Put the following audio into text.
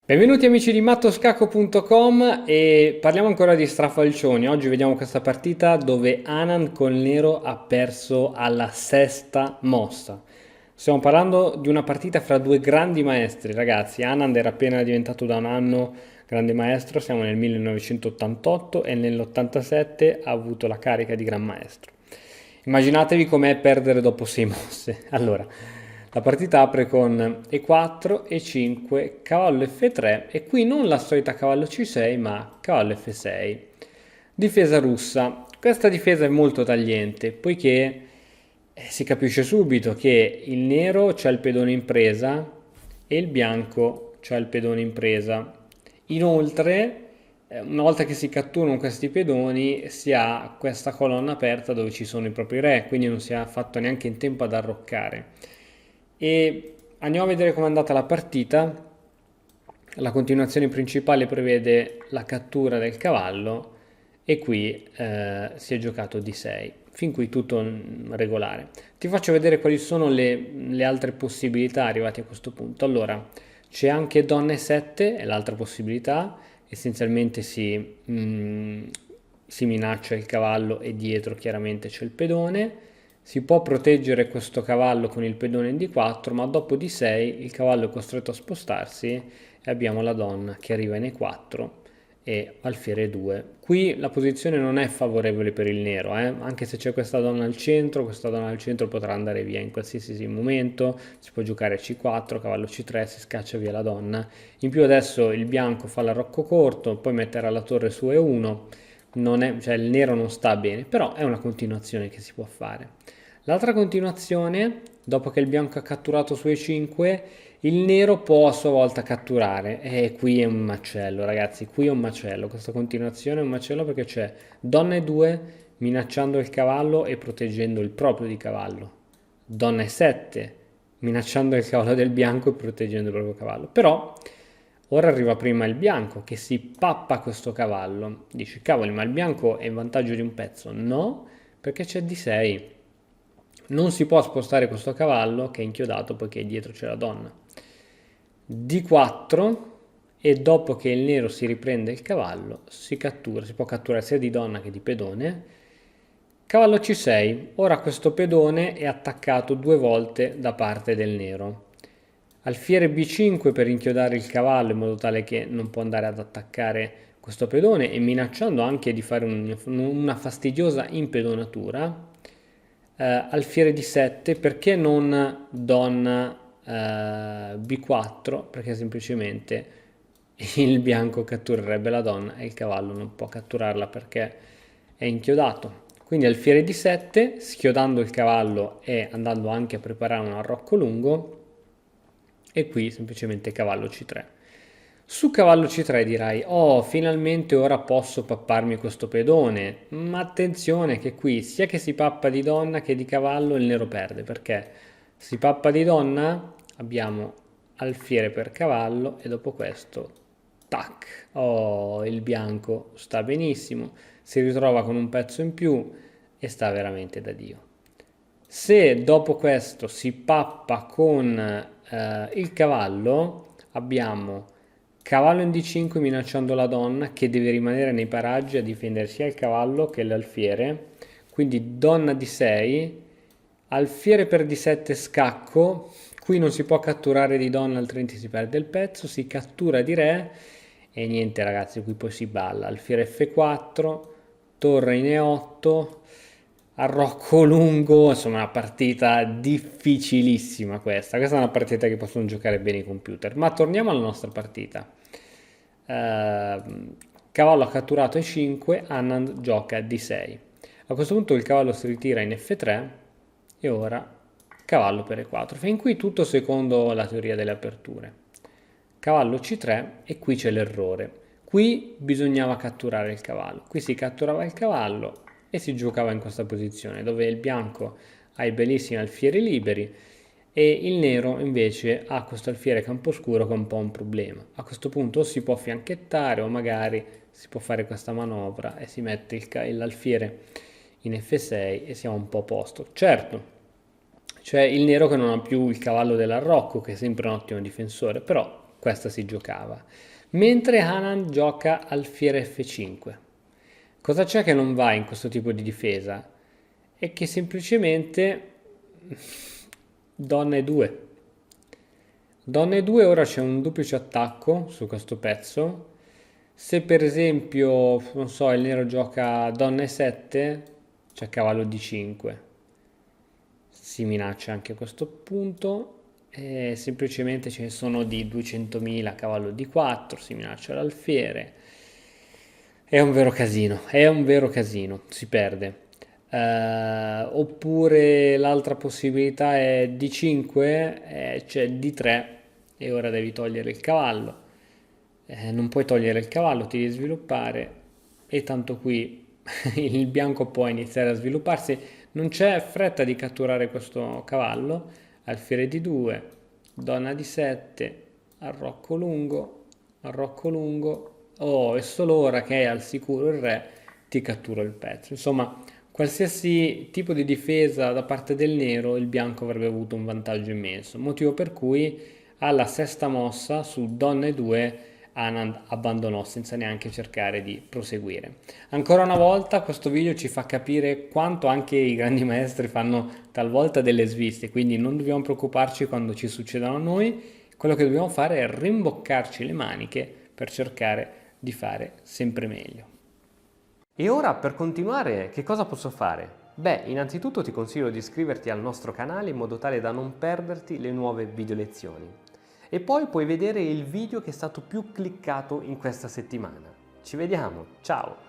Benvenuti amici di mattoscacco.com e parliamo ancora di strafalcioni. Oggi vediamo questa partita dove Anand col nero ha perso alla sesta mossa. Stiamo parlando di una partita fra due grandi maestri, ragazzi. Anand era appena diventato da un anno grande maestro, siamo nel 1988 e nell'87 ha avuto la carica di gran maestro. Immaginatevi com'è perdere dopo 6 mosse. Allora, la partita apre con E4, E5, cavallo F3 e qui non la solita cavallo C6 ma cavallo F6. Difesa russa. Questa difesa è molto tagliente poiché si capisce subito che il nero c'ha il pedone in presa e il bianco c'ha il pedone in presa. Inoltre, una volta che si catturano questi pedoni, si ha questa colonna aperta dove ci sono i propri re, quindi non si è fatto neanche in tempo ad arroccare. E andiamo a vedere com'è andata la partita. La continuazione principale prevede la cattura del cavallo e qui si è giocato D6. Fin qui tutto regolare. Ti faccio vedere quali sono le altre possibilità arrivati a questo punto. Allora, c'è anche Donna E7, è l'altra possibilità. Essenzialmente si minaccia il cavallo e dietro chiaramente c'è il pedone. Si può proteggere questo cavallo con il pedone in D4, ma dopo D6 il cavallo è costretto a spostarsi e abbiamo la donna che arriva in E4 e alfiere 2. Qui la posizione non è favorevole per il nero, anche se c'è questa donna al centro potrà andare via in qualsiasi momento, si può giocare C4, cavallo C3, si scaccia via la donna. In più adesso il bianco fa l'arrocco corto, poi metterà la torre su E1, cioè il nero non sta bene, però è una continuazione che si può fare. L'altra continuazione, dopo che il bianco ha catturato su E5, il nero può a sua volta catturare. E qui è un macello, ragazzi, qui è un macello. Questa continuazione è un macello perché c'è donna E2 minacciando il cavallo e proteggendo il proprio di cavallo. Donna E7 minacciando il cavallo del bianco e proteggendo il proprio cavallo. Però ora arriva prima il bianco che si pappa questo cavallo. Dici, cavoli, ma il bianco è in vantaggio di un pezzo? No, perché c'è D6. Non si può spostare questo cavallo che è inchiodato poiché dietro c'è la donna. D4 e dopo che il nero si riprende il cavallo si cattura, si può catturare sia di donna che di pedone. Cavallo C6, ora questo pedone è attaccato due volte da parte del nero. Alfiere B5 per inchiodare il cavallo in modo tale che non può andare ad attaccare questo pedone e minacciando anche di fare una fastidiosa impedonatura. Alfiere di 7, perché non donna B4? Perché semplicemente il bianco catturerebbe la donna e il cavallo non può catturarla perché è inchiodato. Quindi alfiere di 7, schiodando il cavallo e andando anche a preparare un arrocco lungo, e qui semplicemente cavallo C3. Su cavallo C3 dirai, oh, finalmente ora posso papparmi questo pedone, ma attenzione che qui sia che si pappa di donna che di cavallo il nero perde, perché si pappa di donna, abbiamo alfiere per cavallo e dopo questo, tac, oh, il bianco sta benissimo, si ritrova con un pezzo in più e sta veramente da Dio. Se dopo questo si pappa con il cavallo, abbiamo cavallo in D5 minacciando la donna che deve rimanere nei paraggi a difendere sia il cavallo che l'alfiere. Quindi donna D6, alfiere per D7 scacco. Qui non si può catturare di donna altrimenti si perde il pezzo. Si cattura di re e niente ragazzi, qui poi si balla. Alfiere F4, torre in E8, arrocco lungo, insomma una partita difficilissima questa. Questa è una partita che possono giocare bene i computer. Ma torniamo alla nostra partita. Cavallo ha catturato E5, Anand gioca D6. A questo punto il cavallo si ritira in F3 e ora cavallo per E4. Fin qui tutto secondo la teoria delle aperture. Cavallo C3 e qui c'è l'errore. Qui bisognava catturare il cavallo. Qui si catturava il cavallo e si giocava in questa posizione dove il bianco ha i bellissimi alfieri liberi e il nero invece ha questo alfiere camposcuro che è un po' un problema. A questo punto o si può fianchettare o magari si può fare questa manovra e si mette l'alfiere in F6 e siamo un po' a posto. Certo, c'è il nero che non ha più il cavallo dell'arrocco che è sempre un ottimo difensore, però questa si giocava. Mentre Hanan gioca alfiere F5. Cosa c'è che non va in questo tipo di difesa? È che semplicemente donna E2. Donna E2 ora c'è un duplice attacco su questo pezzo. Se per esempio, non so, il nero gioca donna E7, c'è cavallo D5. Si minaccia anche a questo punto. E semplicemente ce ne sono di 200.000, cavallo D4, si minaccia l'alfiere. È un vero casino, è un vero casino, si perde. Oppure l'altra possibilità è D5, c'è D3 e ora devi togliere il cavallo. Non puoi togliere il cavallo, ti devi sviluppare e tanto qui il bianco può iniziare a svilupparsi. Non c'è fretta di catturare questo cavallo. Alfiere D2, donna D7, arrocco lungo. Oh, e solo ora che è al sicuro il re ti cattura il pezzo. Insomma, qualsiasi tipo di difesa da parte del nero, il bianco avrebbe avuto un vantaggio immenso. Motivo per cui alla sesta mossa su donna E2 Anand abbandonò senza neanche cercare di proseguire. Ancora una volta questo video ci fa capire quanto anche i grandi maestri fanno talvolta delle sviste, quindi non dobbiamo preoccuparci quando ci succedono a noi, quello che dobbiamo fare è rimboccarci le maniche per cercare di fare sempre meglio. E ora per continuare che cosa posso fare? Beh, innanzitutto ti consiglio di iscriverti al nostro canale in modo tale da non perderti le nuove video lezioni. E poi puoi vedere il video che è stato più cliccato in questa settimana. Ci vediamo, ciao!